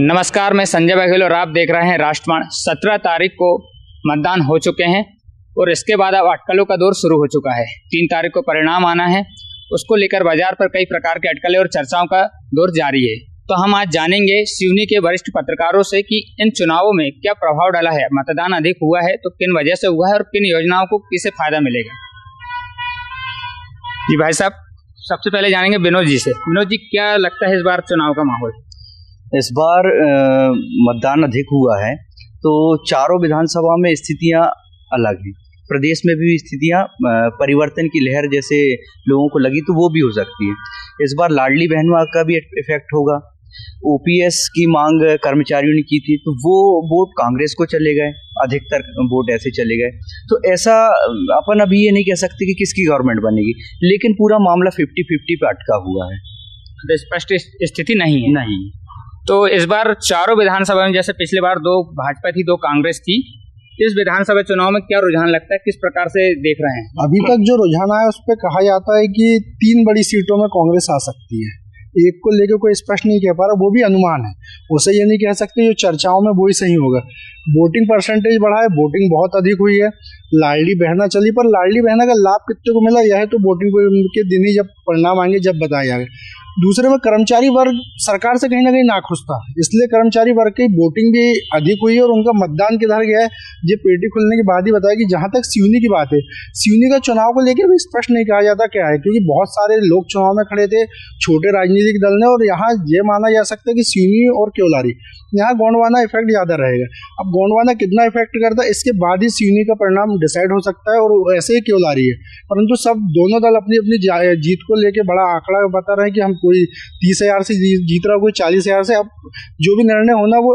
नमस्कार, मैं संजय बघेल और आप देख रहे हैं राष्ट्रवाणी। 17 तारीख को मतदान हो चुके हैं और इसके बाद अब अटकलों का दौर शुरू हो चुका है। 3 तारीख को परिणाम आना है, उसको लेकर बाजार पर कई प्रकार के अटकलें और चर्चाओं का दौर जारी है। तो हम आज जानेंगे सिवनी के वरिष्ठ पत्रकारों से कि इन चुनावों में क्या प्रभाव डाला है, मतदान अधिक हुआ है तो किन वजह से हुआ है और किन योजनाओं को किसे फायदा मिलेगा। जी भाई साहब, सबसे पहले जानेंगे विनोद जी से। विनोद जी, क्या लगता है इस बार चुनाव का माहौल? इस बार मतदान अधिक हुआ है तो चारों विधानसभा में स्थितियां अलग हैं। प्रदेश में भी स्थितियां परिवर्तन की लहर जैसे लोगों को लगी तो वो भी हो सकती है। इस बार लाडली बहनों का भी इफेक्ट होगा। ओपीएस की मांग कर्मचारियों ने की थी तो वो वोट कांग्रेस को चले गए, अधिकतर वोट ऐसे चले गए। तो ऐसा अपन अभी ये नहीं कह सकते कि किसकी गवर्नमेंट बनेगी, लेकिन पूरा मामला 50-50 पे अटका हुआ है। तो स्पष्ट स्थिति नहीं है। नहीं। तो इस बार चारों विधानसभा में, जैसे पिछली बार 2 भाजपा थी 2 कांग्रेस थी, इस विधानसभा चुनाव में क्या रुझान लगता है, किस प्रकार से देख रहे हैं? अभी तक जो रुझान है उस पर कहा जाता है कि 3 बड़ी सीटों में कांग्रेस आ सकती है। एक को लेकर कोई स्पष्ट नहीं कह पा रहा, वो भी अनुमान है। उसे ये नहीं कह सकते जो चर्चाओं में वही सही होगा। वोटिंग परसेंटेज बढ़ा है, वोटिंग बहुत अधिक हुई है। लाडली बहना चली, पर लाडली बहना का लाभ कितने को मिला यह तो वोटिंग के दिन ही जब परिणाम आएंगे जब बताया जाएगा। दूसरे में कर्मचारी वर्ग सरकार से कहीं ना कहीं नाखुश था, इसलिए कर्मचारी वर्ग की वोटिंग भी अधिक हुई है और उनका मतदान किधर गया है ये पेटी खुलने के बाद ही बताया। कि जहां तक सिवनी की बात है, सिवनी का चुनाव को लेकर भी स्पष्ट नहीं कहा जाता क्या है, क्योंकि बहुत सारे लोग चुनाव में खड़े थे, छोटे राजनीतिक दल ने, और यहाँ ये माना जा सकता है कि सिवनी और केवलारी यहाँ गोंडवाना इफेक्ट ज्यादा रहेगा। अब गोंडवाना कितना इफेक्ट करता है इसके बाद ही सिवनी का परिणाम डिसाइड हो सकता है, और ऐसे ही केवलारी है। परंतु सब दोनों दल अपनी अपनी जीत को लेकर बड़ा आंकड़ा बता रहे हैं कि हम कोई 30,000 से जीत रहा, कोई 40,000 से। अब जो भी निर्णय होना वो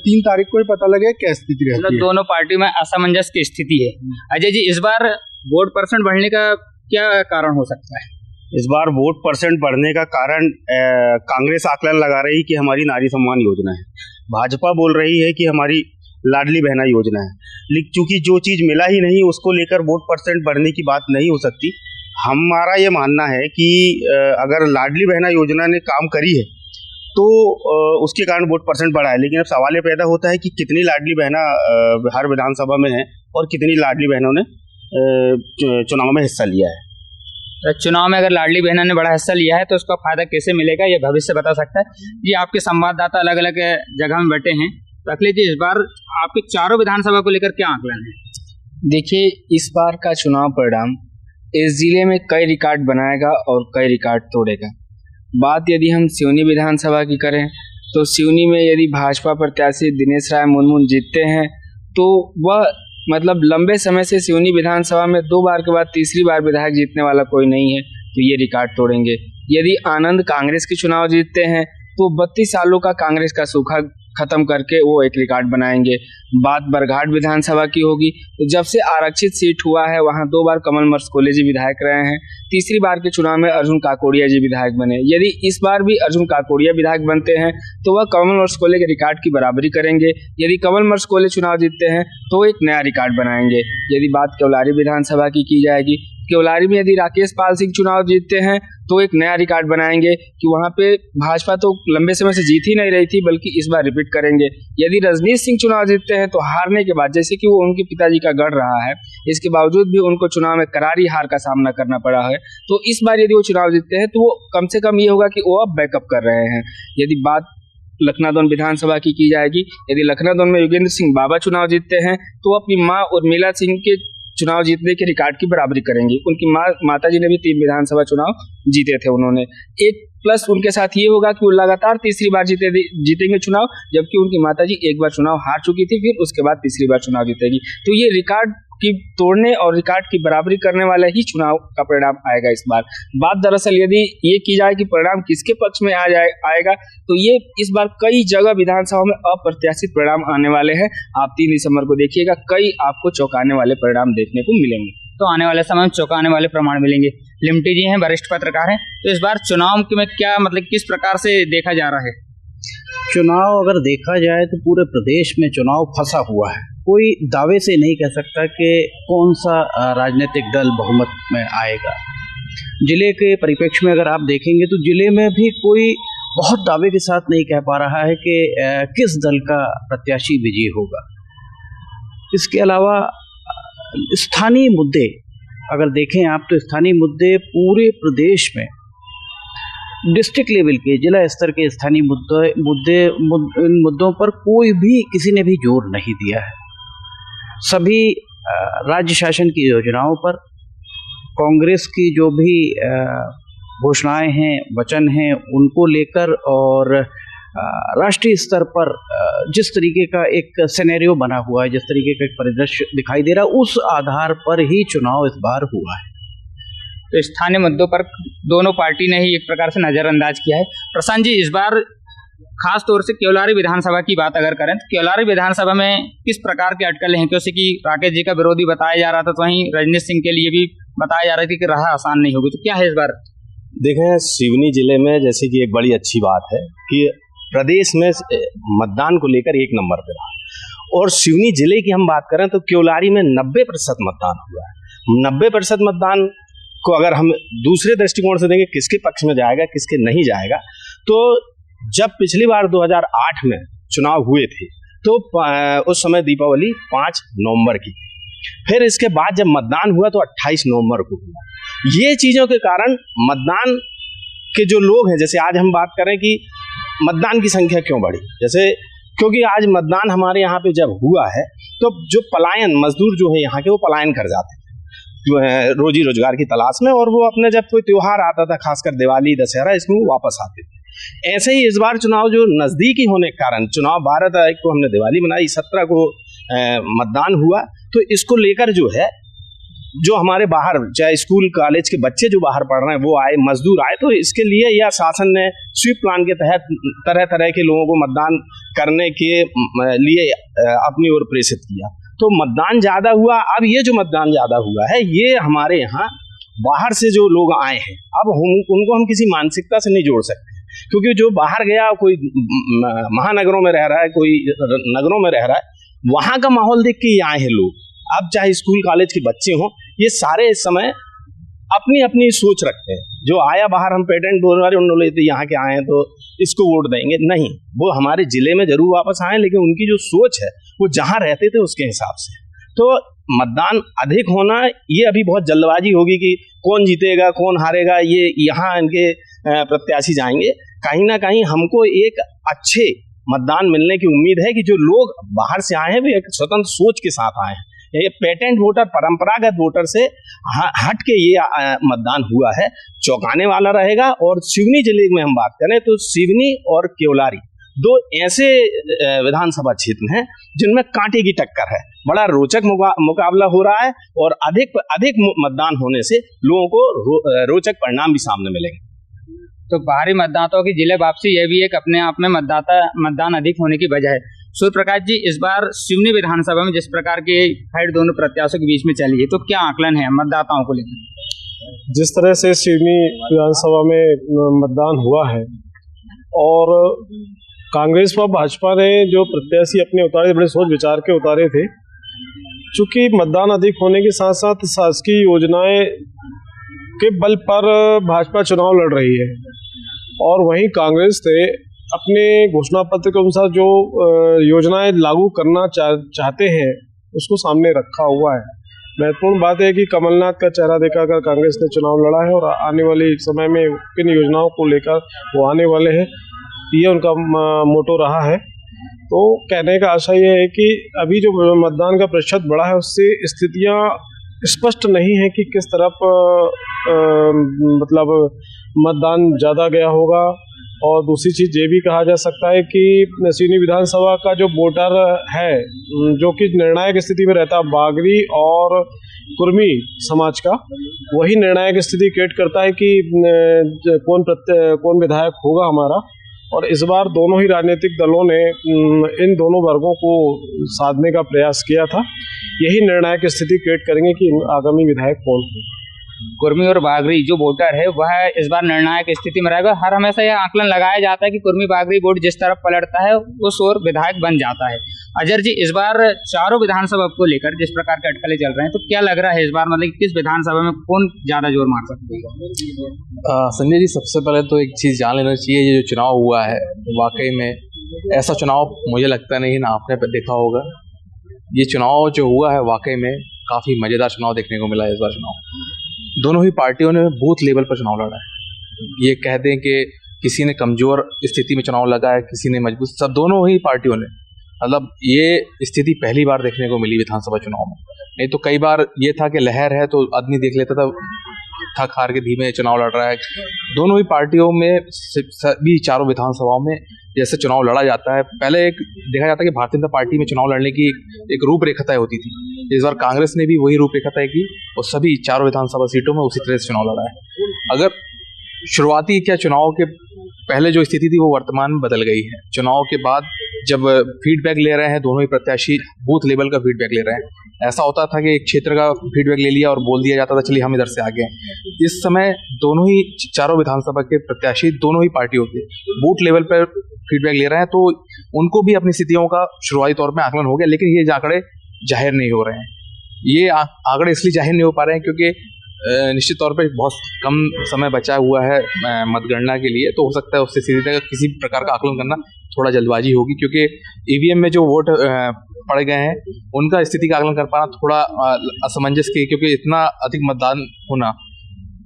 3 तारीख को ही पता लगे क्या स्थिति रहती है। दोनों पार्टियों में असमंजस की स्थिति है। अजय जी, इस बार वोट परसेंट बढ़ने का क्या कारण हो सकता है? इस बार वोट परसेंट बढ़ने का कारण कांग्रेस आकलन लगा रही कि हमारी नारी सम्मान योजना है, भाजपा बोल रही है कि हमारी लाडली बहना योजना है। लेकिन चूंकि जो चीज मिला ही नहीं उसको लेकर वोट परसेंट बढ़ने की बात नहीं हो सकती। हमारा ये मानना है कि अगर लाडली बहना योजना ने काम करी है तो उसके कारण वोट परसेंट बढ़ा है। लेकिन अब सवाल ये पैदा होता है कि कितनी लाडली बहना हर विधानसभा में है और कितनी लाडली बहनों ने चुनाव में हिस्सा लिया है। चुनाव में अगर लाडली बहना ने बड़ा हिस्सा लिया है तो उसका फायदा कैसे मिलेगा ये भविष्य बता सकता है। जी, आपके संवाददाता अलग अलग जगह में बैठे हैं, तो अखिलेश जी, इस बार आपके चारों विधानसभा को लेकर क्या आकलन है? देखिए, इस बार का चुनाव परिणाम इस जिले में कई रिकॉर्ड बनाएगा और कई रिकॉर्ड तोड़ेगा। बात यदि हम सिवनी विधानसभा की करें तो सिवनी में यदि भाजपा प्रत्याशी दिनेश राय मुनमुन जीतते हैं तो वह मतलब लंबे समय से सिवनी विधानसभा में 2 बार के बाद तीसरी बार विधायक जीतने वाला कोई नहीं है, तो ये रिकॉर्ड तोड़ेंगे। यदि आनंद कांग्रेस के चुनाव जीतते हैं तो 32 सालों का कांग्रेस का सूखा खत्म करके वो एक रिकॉर्ड बनाएंगे। बात बरघाट विधानसभा की होगी तो जब से आरक्षित सीट हुआ है वहां 2 बार कमल मर्सकोले जी विधायक रहे हैं, तीसरी बार के चुनाव में अर्जुन काकोड़िया जी विधायक बने। यदि इस बार भी अर्जुन काकोड़िया विधायक बनते हैं तो वह कमल मर्सकोले के रिकॉर्ड की बराबरी करेंगे। यदि कमल मर्सकोले चुनाव जीतते हैं तो एक नया रिकॉर्ड बनाएंगे। यदि बात केवलारी विधानसभा की जाएगी, केवलारी में यदि राकेश पाल सिंह चुनाव जीतते हैं तो एक नया रिकॉर्ड बनाएंगे कि वहां पे भाजपा तो लंबे समय से जीत ही नहीं रही थी बल्कि इस बार रिपीट करेंगे। यदि रजनीश सिंह चुनाव जीतते हैं तो हारने के बाद, जैसे कि वो उनके पिताजी का गढ़ रहा है, इसके बावजूद भी उनको चुनाव में करारी हार का सामना करना पड़ा है, तो इस बार यदि वो चुनाव जीतते हैं तो वो कम से कम ये होगा कि वो अब बैकअप कर रहे हैं। यदि बात लखनादौन विधानसभा की जाएगी, यदि लखनादौन में योगेंद्र सिंह बाबा चुनाव जीतते हैं तो अपनी माँ उर्मिला सिंह के चुनाव जीतने के रिकॉर्ड की बराबरी करेंगे। उनकी माता जी ने भी 3 विधानसभा चुनाव जीते थे उन्होंने। एक प्लस उनके साथ ये होगा कि वो लगातार तीसरी बार जीतेंगे चुनाव, जबकि उनकी माता जी एक बार चुनाव हार चुकी थी, फिर उसके बाद तीसरी बार चुनाव जीतेगी। तो ये रिकॉर्ड की तोड़ने और रिकॉर्ड की बराबरी करने वाला ही चुनाव का परिणाम आएगा इस बार। बात दरअसल यदि ये की जाए कि परिणाम किसके पक्ष में आएगा तो ये इस बार कई जगह विधानसभा में अप्रत्याशित परिणाम आने वाले हैं। आप 3 दिसंबर को देखिएगा, कई आपको चौंकाने वाले परिणाम देखने को मिलेंगे। तो आने वाले समय में चौंकाने वाले प्रमाण मिलेंगे। लिमटी जी हैं, वरिष्ठ पत्रकार हैं, तो इस बार चुनाव में क्या किस प्रकार से देखा जा रहा है? चुनाव अगर देखा जाए तो पूरे प्रदेश में चुनाव फंसा हुआ है। कोई दावे से नहीं कह सकता कि कौन सा राजनीतिक दल बहुमत में आएगा। जिले के परिप्रेक्ष्य में अगर आप देखेंगे तो जिले में भी कोई बहुत दावे के साथ नहीं कह पा रहा है कि किस दल का प्रत्याशी विजयी होगा। इसके अलावा स्थानीय मुद्दे अगर देखें आप तो स्थानीय मुद्दे पूरे प्रदेश में डिस्ट्रिक्ट लेवल के, जिला स्तर के स्थानीय इन मुद्दों पर कोई भी किसी ने भी जोर नहीं दिया है। सभी राज्य शासन की योजनाओं पर, कांग्रेस की जो भी घोषणाएं हैं, वचन हैं, उनको लेकर और राष्ट्रीय स्तर पर जिस तरीके का एक सिनेरियो बना हुआ है, जिस तरीके का एक परिदृश्य दिखाई दे रहा है, उस आधार पर ही चुनाव इस बार हुआ है। तो स्थानीय मुद्दों पर दोनों पार्टी ने ही एक प्रकार से नजरअंदाज किया है। प्रशांत जी, इस बार खास तौर से केवलारी विधानसभा की बात अगर करें तो केवलारी विधानसभा में किस प्रकार के अटकलें हैं? क्योंकि कि राकेश जी का विरोधी बताया जा रहा था, तो वहीं रजनीश सिंह के लिए भी बताया जा रहा था कि राह आसान नहीं होगी, तो क्या है इस बार? देखें, सिवनी जिले में जैसे कि एक बड़ी अच्छी बात है कि प्रदेश में मतदान को लेकर एक नंबर पे रहा, और सिवनी जिले की हम बात करें तो केवलारी में 90% मतदान हुआ है। 90% मतदान को अगर हम दूसरे दृष्टिकोण से देखें किसके पक्ष में जाएगा किसके नहीं जाएगा, तो जब पिछली बार 2008 में चुनाव हुए थे तो उस समय दीपावली 5 नवंबर की, फिर इसके बाद जब मतदान हुआ तो 28 नवंबर को हुआ। ये चीज़ों के कारण मतदान के जो लोग हैं, जैसे आज हम बात करें कि मतदान की संख्या क्यों बढ़ी, जैसे क्योंकि आज मतदान हमारे यहाँ पे जब हुआ है तो जो पलायन मजदूर जो है यहाँ के, वो पलायन कर जाते थे रोजी रोजगार की तलाश में, और वो अपने जब कोई त्योहार आता था, खासकर दिवाली दशहरा, इसमें वो वापस आते थे। ऐसे ही इस बार चुनाव जो नज़दीकी होने के कारण, चुनाव 12 तारीख को हमने दिवाली मनाई, 17 को मतदान हुआ, तो इसको लेकर जो है जो हमारे बाहर चाहे स्कूल कॉलेज के बच्चे जो बाहर पढ़ रहे हैं वो आए, मजदूर आए, तो इसके लिए यह शासन ने स्वीप प्लान के तहत तरह तरह के लोगों को मतदान करने के लिए अपनी ओर प्रेषित किया, तो मतदान ज़्यादा हुआ। अब ये जो मतदान ज़्यादा हुआ है ये हमारे यहाँ बाहर से जो लोग आए हैं, अब उनको हम किसी मानसिकता से नहीं जोड़ सकते, क्योंकि जो बाहर गया, कोई महानगरों में रह रहा है, कोई नगरों में रह रहा है, वहाँ का माहौल देख के ये आए हैं लोग। अब चाहे स्कूल कॉलेज के बच्चे हों, ये सारे इस समय अपनी अपनी सोच रखते हैं। जो आया बाहर, हम पेटेंट बोल रहे उन्होंने लेते यहाँ के आए हैं तो इसको वोट देंगे, नहीं, वो हमारे जिले में जरूर वापस आए, लेकिन उनकी जो सोच है वो जहाँ रहते थे उसके हिसाब से। तो मतदान अधिक होना, ये अभी बहुत जल्दबाजी होगी कि कौन जीतेगा कौन हारेगा, ये यहाँ इनके प्रत्याशी जाएंगे। कहीं ना कहीं हमको एक अच्छे मतदान मिलने की उम्मीद है कि जो लोग बाहर से आए हैं वो एक स्वतंत्र सोच के साथ आए हैं। ये पेटेंट वोटर, परंपरागत वोटर से हट के ये मतदान हुआ है, चौंकाने वाला रहेगा। और सिवनी जिले में हम बात करें तो सिवनी और केवलारी दो ऐसे विधानसभा क्षेत्र हैं जिनमें कांटे की टक्कर है, बड़ा रोचक मुकाबला हो रहा है, और अधिक मतदान होने से लोगों को रोचक परिणाम भी सामने मिलेंगे। तो बाहरी मतदाताओं की जिले वापसी, यह भी एक अपने आप में मतदान अधिक होने की वजह है। सूर्य प्रकाश जी, इस बार सिवनी विधानसभा में जिस प्रकार की फाइट दोनों प्रत्याशियों के बीच में चली है, तो क्या आकलन है मतदाताओं को लेकर? जिस तरह से सिवनी विधानसभा में मतदान हुआ है और कांग्रेस व भाजपा ने जो प्रत्याशी अपने उतारे, बड़े सोच विचार के उतारे थे, चूंकि मतदान अधिक होने के साथ साथ शासकीय योजनाएं के बल पर भाजपा चुनाव लड़ रही है, और वहीं कांग्रेस ने अपने घोषणा पत्र के अनुसार जो योजनाएं लागू करना चाहते हैं उसको सामने रखा हुआ है। महत्वपूर्ण बात है कि कमलनाथ का चेहरा देखकर कांग्रेस ने चुनाव लड़ा है, और आने वाले समय में किन योजनाओं को लेकर वो आने वाले हैं, ये उनका मोटो रहा है। तो कहने का आशय ये है कि अभी जो मतदान का प्रतिशत बढ़ा है उससे स्थितियाँ स्पष्ट नहीं है कि किस तरफ मतलब मतदान ज़्यादा गया होगा। और दूसरी चीज़ ये भी कहा जा सकता है कि सिवनी विधानसभा का जो वोटर है, जो कि निर्णायक स्थिति में रहता है, बागरी और कुर्मी समाज का, वही निर्णायक स्थिति क्रिएट करता है कि कौन विधायक होगा हमारा। और इस बार दोनों ही राजनीतिक दलों ने इन दोनों वर्गों को साधने का प्रयास किया था, यही निर्णायक स्थिति क्रिएट करेंगे कि आगामी विधायक कौन हो। कुर्मी और बागरी जो वोटर है वह इस बार निर्णायक स्थिति में रहेगा। हर हमेशा यह आकलन लगाया जाता है कि कुर्मी बागरी वोट जिस तरफ पलटता है उस ओर विधायक बन जाता है। अजहर जी, इस बार चारों विधानसभा को लेकर जिस प्रकार के अटकलें चल रहे हैं, तो क्या लग रहा है इस बार, मतलब किस विधानसभा में कौन ज्यादा जोर मार सकते हैं? संजय जी, सबसे पहले तो एक चीज़ जान लेना चाहिए, ये जो चुनाव हुआ है वाकई में ऐसा चुनाव मुझे लगता नहीं ना आपने देखा होगा। ये चुनाव जो हुआ है वाकई में काफ़ी मज़ेदार चुनाव देखने को मिला है। इस बार चुनाव दोनों ही पार्टियों ने बूथ लेवल पर चुनाव लड़ा है। ये कह दें कि किसी ने कमज़ोर स्थिति में चुनाव लगा है, किसी ने मजबूत, सब दोनों ही पार्टियों ने, मतलब ये स्थिति पहली बार देखने को मिली विधानसभा चुनाव में। नहीं तो कई बार ये था कि लहर है तो आदमी देख लेता था, थक हार के धीमे चुनाव लड़ रहा है। दोनों ही पार्टियों में, सभी चारों विधानसभाओं में जैसे चुनाव लड़ा जाता है, पहले एक देखा जाता है कि भारतीय जनता पार्टी में चुनाव लड़ने की एक रूपरेखा तय होती थी। इस बार कांग्रेस ने भी वही रूपरेखा तय की और सभी चारों विधानसभा सीटों में उसी तरह से चुनाव लड़ा है। अगर शुरुआती क्या चुनाव के पहले जो स्थिति थी वो वर्तमान में बदल गई है। चुनाव के बाद जब फीडबैक ले रहे हैं दोनों ही प्रत्याशी, बूथ लेवल का फीडबैक ले रहे हैं। ऐसा होता था कि एक क्षेत्र का फीडबैक ले लिया और बोल दिया जाता था चलिए हम इधर से आगे हैं। इस समय दोनों ही चारों विधानसभा के प्रत्याशी दोनों ही पार्टियों के बूथ लेवल पर फीडबैक ले रहे हैं, तो उनको भी अपनी स्थितियों का शुरुआती तौर पर आकलन हो गया। लेकिन ये आंकड़े जाहिर नहीं हो रहे हैं। ये आंकड़े इसलिए जाहिर नहीं हो पा रहे हैं क्योंकि निश्चित तौर पे बहुत कम समय बचा हुआ है मतगणना के लिए, तो हो सकता है उससे सीधे तक किसी प्रकार का आकलन करना थोड़ा जल्दबाजी होगी, क्योंकि ईवीएम में जो वोट पड़ गए हैं उनका स्थिति का आकलन कर पाना थोड़ा असमंजस की, क्योंकि इतना अधिक मतदान होना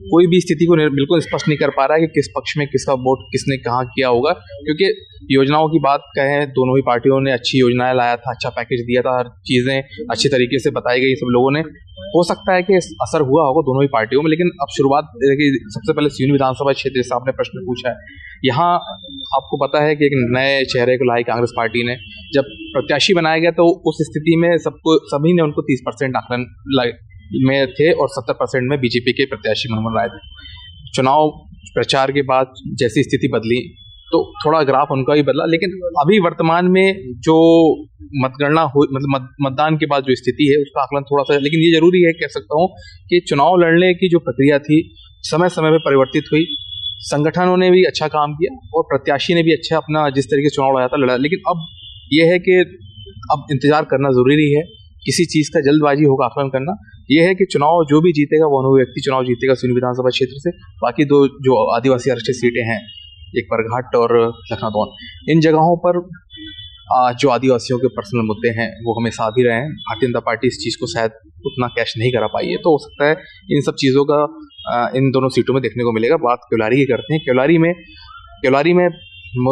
कोई भी स्थिति को बिल्कुल स्पष्ट नहीं कर पा रहा है कि किस पक्ष में किसका वोट किसने कहाँ किया होगा। क्योंकि योजनाओं की बात कहें, दोनों ही पार्टियों ने अच्छी योजनाएं लाया था, अच्छा पैकेज दिया था, हर चीज़ें अच्छी तरीके से बताई गई सब लोगों ने। हो सकता है कि असर हुआ होगा दोनों ही पार्टियों में, लेकिन अब शुरुआत देखिए, सबसे पहले सिवनी विधानसभा क्षेत्र जैसे आपने प्रश्न पूछा है, यहाँ आपको पता है कि एक नए चेहरे को लाई कांग्रेस पार्टी ने। जब प्रत्याशी बनाया गया तो उस स्थिति में सभी ने उनको 30% आकलन में थे और 70% में बीजेपी के प्रत्याशी मनमोहन राय थे। चुनाव प्रचार के बाद जैसी स्थिति बदली तो थोड़ा ग्राफ उनका ही बदला, लेकिन अभी वर्तमान में जो मतगणना हो, मतलब मतदान के बाद जो स्थिति है उसका आकलन थोड़ा सा, लेकिन ये जरूरी है कह सकता हूँ कि चुनाव लड़ने की जो प्रक्रिया थी समय समय पर परिवर्तित हुई। संगठनों ने भी अच्छा काम किया और प्रत्याशी ने भी अच्छा अपना जिस तरीके से चुनाव लड़ा था लड़ा, लेकिन अब यह है कि अब इंतजार करना जरूरी है। किसी चीज़ का जल्दबाजी होगा आकलन करना। यह है कि चुनाव जो भी जीतेगा वो अनुभवी व्यक्ति चुनाव जीतेगा सिवनी विधानसभा क्षेत्र से। बाकी दो जो आदिवासी आरक्षित सीटें हैं, एक बरघाट और लखनऊ, इन जगहों पर जो आदिवासियों के पर्सनल मुद्दे हैं वो हमें साथ ही रहे हैं। भारतीय जनता पार्टी इस चीज़ को शायद उतना कैश नहीं करा पाई है, तो हो सकता है इन सब चीज़ों का इन दोनों सीटों में देखने को मिलेगा। बात केवलारी की करते हैं। केवलारी में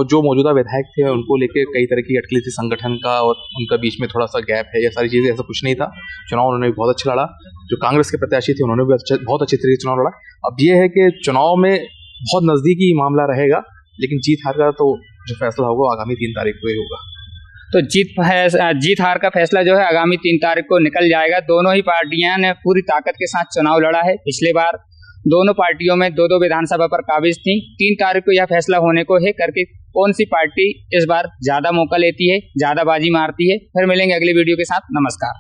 जो मौजूदा विधायक थे उनको लेके कई तरह की अटकलें थी संगठन का, और उनका बीच में थोड़ा सा गैप है, ये सारी चीज़ें, ऐसा कुछ नहीं था। चुनाव उन्होंने भी बहुत अच्छा लड़ा। जो कांग्रेस के प्रत्याशी थे उन्होंने भी बहुत अच्छी तरीके से चुनाव लड़ा। अब ये है कि चुनाव में बहुत नज़दीकी मामला रहेगा, लेकिन जीत हार का तो जो फैसला होगा आगामी 3 तारीख को ही होगा। तो जीत हार का फैसला जो है आगामी 3 तारीख को निकल जाएगा। दोनों ही पार्टियां ने पूरी ताकत के साथ चुनाव लड़ा है। पिछले बार दोनों पार्टियों में 2-2 विधानसभा पर काबिज थी। 3 तारीख को यह फैसला होने को है करके कौन सी पार्टी इस बार ज्यादा मौका लेती है, ज्यादा बाजी मारती है। फिर मिलेंगे अगली वीडियो के साथ। नमस्कार।